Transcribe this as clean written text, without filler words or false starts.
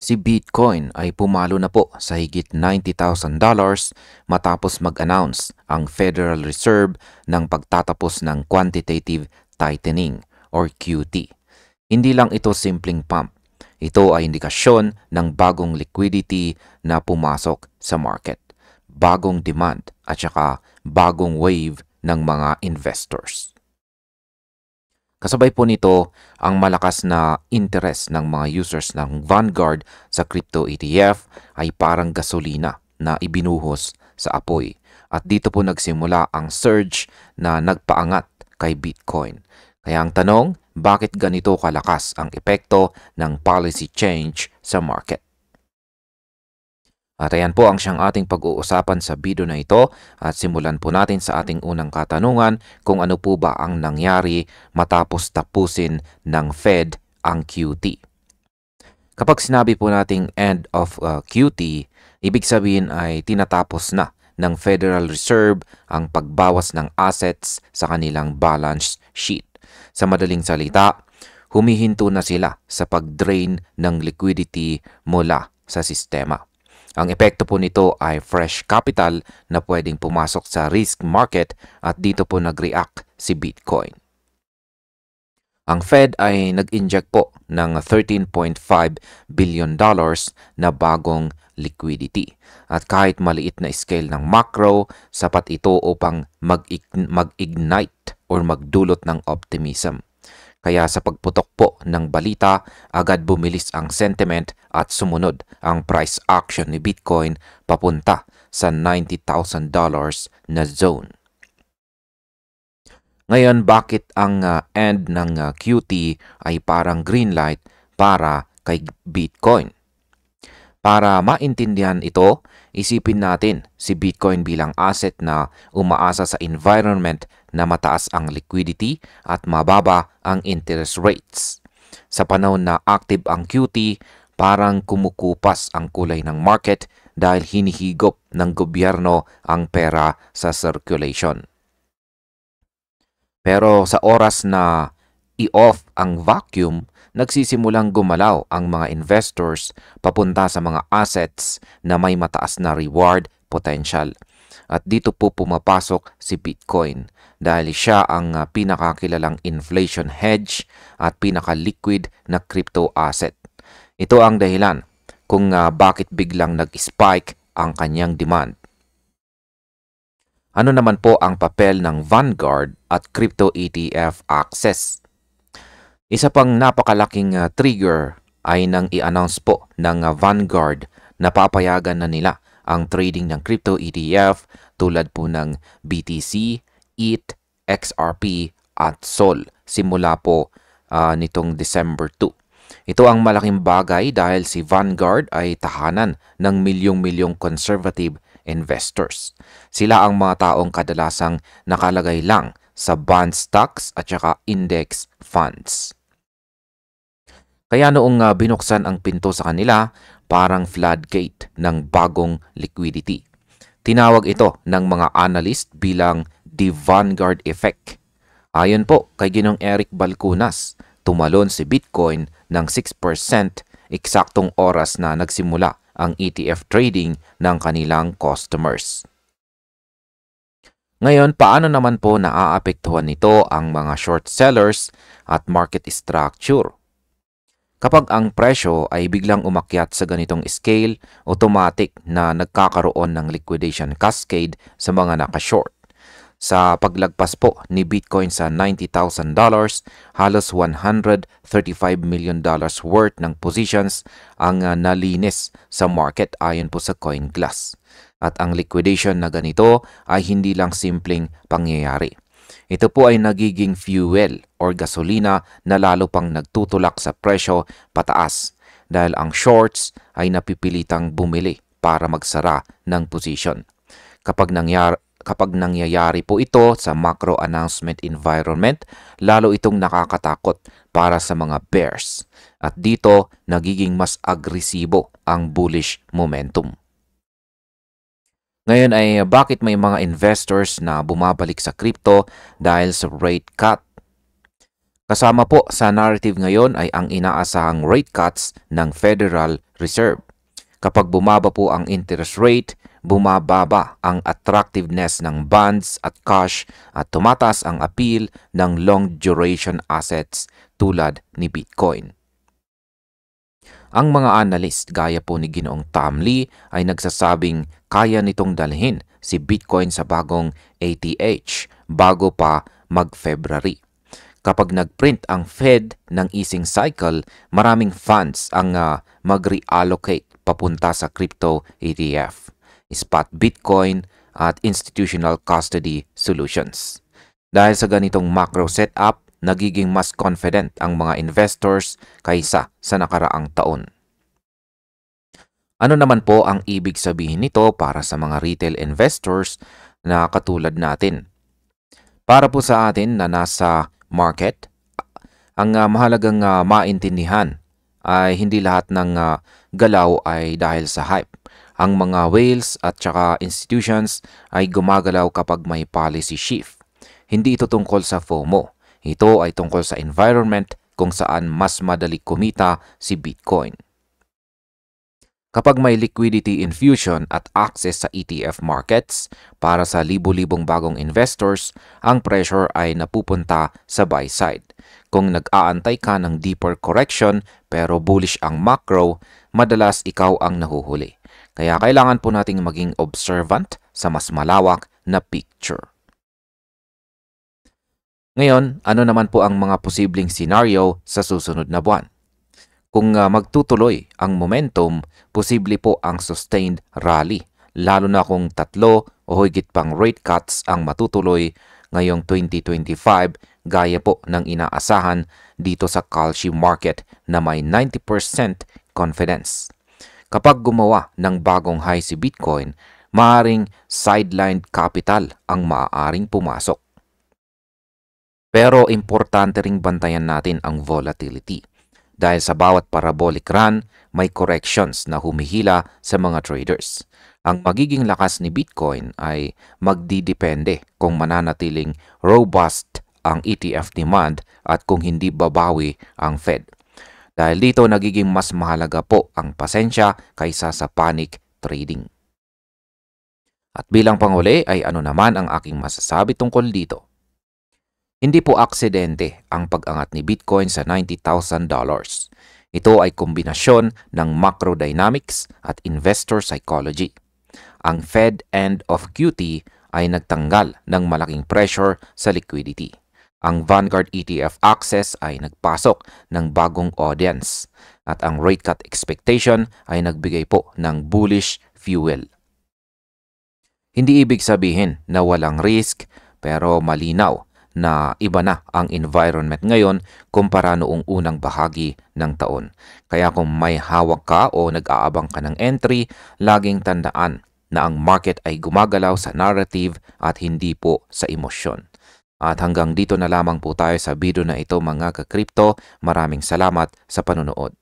Si Bitcoin ay pumalo na po sa higit $90,000 matapos mag-announce ang Federal Reserve ng pagtatapos ng quantitative tightening or QT. Hindi lang ito simpleng pump. Ito ay indikasyon ng bagong liquidity na pumasok sa market, bagong demand at saka bagong wave ng mga investors. Kasabay po nito ang malakas na interest ng mga users ng Vanguard sa crypto ETF ay parang gasolina na ibinuhos sa apoy. At dito po nagsimula ang surge na nagpaangat kay Bitcoin. Kaya ang tanong, bakit ganito kalakas ang epekto ng policy change sa market? At ayan po ang siyang ating pag-uusapan sa video na ito at simulan po natin sa ating unang katanungan kung ano po ba ang nangyari matapos tapusin ng Fed ang QT. Kapag sinabi po nating end of QT, ibig sabihin ay tinatapos na ng Federal Reserve ang pagbawas ng assets sa kanilang balance sheet. Sa madaling salita, humihinto na sila sa pag-drain ng liquidity mula sa sistema. Ang epekto po nito ay fresh capital na pwedeng pumasok sa risk market at dito po nag-react si Bitcoin. Ang Fed ay nag-inject po ng $13.5 billion na bagong liquidity. At kahit maliit na scale ng macro, sapat ito upang mag-ignite or magdulot ng optimism. Kaya sa pagputok po ng balita, agad bumilis ang sentiment at sumunod ang price action ni Bitcoin papunta sa $90,000 na zone. Ngayon, bakit ang end ng QT ay parang green light para kay Bitcoin? Para maintindihan ito, isipin natin si Bitcoin bilang asset na umaasa sa environment na mataas ang liquidity at mababa ang interest rates. Sa panahon na active ang QT, parang kumukupas ang kulay ng market dahil hinihigop ng gobyerno ang pera sa circulation. Pero sa oras na i-off ang vacuum, nagsisimulang gumalaw ang mga investors papunta sa mga assets na may mataas na reward potential. At dito po pumapasok si Bitcoin dahil siya ang pinakakilalang inflation hedge at pinaka-liquid na crypto asset. Ito ang dahilan kung bakit biglang nag-spike ang kanyang demand. Ano naman po ang papel ng Vanguard at crypto ETF access? Isa pang napakalaking trigger ay nang i-announce po ng Vanguard na papayagan na nila ang trading ng crypto ETF tulad po ng BTC, ETH, XRP at SOL simula po nitong December 2. Ito ang malaking bagay dahil si Vanguard ay tahanan ng milyong-milyong conservative investors. Sila ang mga taong kadalasang nakalagay lang sa bond stocks at saka index funds. Kaya noong binuksan ang pinto sa kanila, parang floodgate ng bagong liquidity. Tinawag ito ng mga analyst bilang the Vanguard effect. Ayon po kay Ginong Eric Balcunas, tumalon si Bitcoin ng 6% eksaktong oras na nagsimula ang ETF trading ng kanilang customers. Ngayon, paano naman po naaapektuhan nito ang mga short sellers at market structure? Kapag ang presyo ay biglang umakyat sa ganitong scale, automatic na nagkakaroon ng liquidation cascade sa mga naka-short. Sa paglagpas po ni Bitcoin sa $90,000, halos $135 million worth ng positions ang nalinis sa market ayon po sa CoinGlass. At ang liquidation na ganito ay hindi lang simpleng pangyayari. Ito po ay nagiging fuel or gasolina na lalo pang nagtutulak sa presyo pataas dahil ang shorts ay napipilitang bumili para magsara ng position. Kapag nangyayari po ito sa macro announcement environment, lalo itong nakakatakot para sa mga bears. At dito, nagiging mas agresibo ang bullish momentum. Ngayon ay bakit may mga investors na bumabalik sa crypto dahil sa rate cut? Kasama po sa narrative ngayon ay ang inaasahang rate cuts ng Federal Reserve. Kapag bumaba po ang interest rate, bumababa ang attractiveness ng bonds at cash at tumataas ang appeal ng long duration assets tulad ni Bitcoin. Ang mga analyst gaya po ni Ginoong Tom Lee ay nagsasabing kaya nitong dalhin si Bitcoin sa bagong ATH bago pa mag-February. Kapag nag-print ang Fed ng easing cycle, maraming funds ang mag-reallocate papunta sa crypto ETF, spot Bitcoin at institutional custody solutions. Dahil sa ganitong macro setup, nagiging mas confident ang mga investors kaysa sa nakaraang taon. Ano naman po ang ibig sabihin nito para sa mga retail investors na katulad natin? Para po sa atin na nasa market, ang mahalagang maintindihan ay hindi lahat ng galaw ay dahil sa hype. Ang mga whales at saka institutions ay gumagalaw kapag may policy shift. Hindi ito tungkol sa FOMO. Ito ay tungkol sa environment kung saan mas madali kumita si Bitcoin. Kapag may liquidity infusion at access sa ETF markets para sa libu-libong bagong investors, ang pressure ay napupunta sa buy side. Kung nag-aantay ka ng deeper correction pero bullish ang macro, madalas ikaw ang nahuhuli. Kaya kailangan po nating maging observant sa mas malawak na picture. Ngayon, ano naman po ang mga posibleng scenario sa susunod na buwan? Kung magtutuloy ang momentum, posible po ang sustained rally, lalo na kung 3 o higit pang rate cuts ang matutuloy ngayong 2025 gaya po ng inaasahan dito sa Kalshi market na may 90% confidence. Kapag gumawa ng bagong high si Bitcoin, maaaring sidelined capital ang maaaring pumasok. Pero importante ring bantayan natin ang volatility. Dahil sa bawat parabolic run, may corrections na humihila sa mga traders. Ang magiging lakas ni Bitcoin ay magdidepende kung mananatiling robust ang ETF demand at kung hindi babawi ang Fed. Dahil dito nagiging mas mahalaga po ang pasensya kaysa sa panic trading. At bilang panghuli ay ano naman ang aking masasabi tungkol dito? Hindi po aksidente ang pag-angat ni Bitcoin sa $90,000. Ito ay kombinasyon ng macro dynamics at investor psychology. Ang Fed end of QT ay nagtanggal ng malaking pressure sa liquidity. Ang Vanguard ETF access ay nagpasok ng bagong audience at ang rate cut expectation ay nagbigay po ng bullish fuel. Hindi ibig sabihin na walang risk pero malinaw na iba na ang environment ngayon kumpara noong unang bahagi ng taon. Kaya kung may hawak ka o nag-aabang ka ng entry, laging tandaan na ang market ay gumagalaw sa narrative at hindi po sa emosyon. At hanggang dito na lamang po tayo sa video na ito mga ka-crypto. Maraming salamat sa panonood.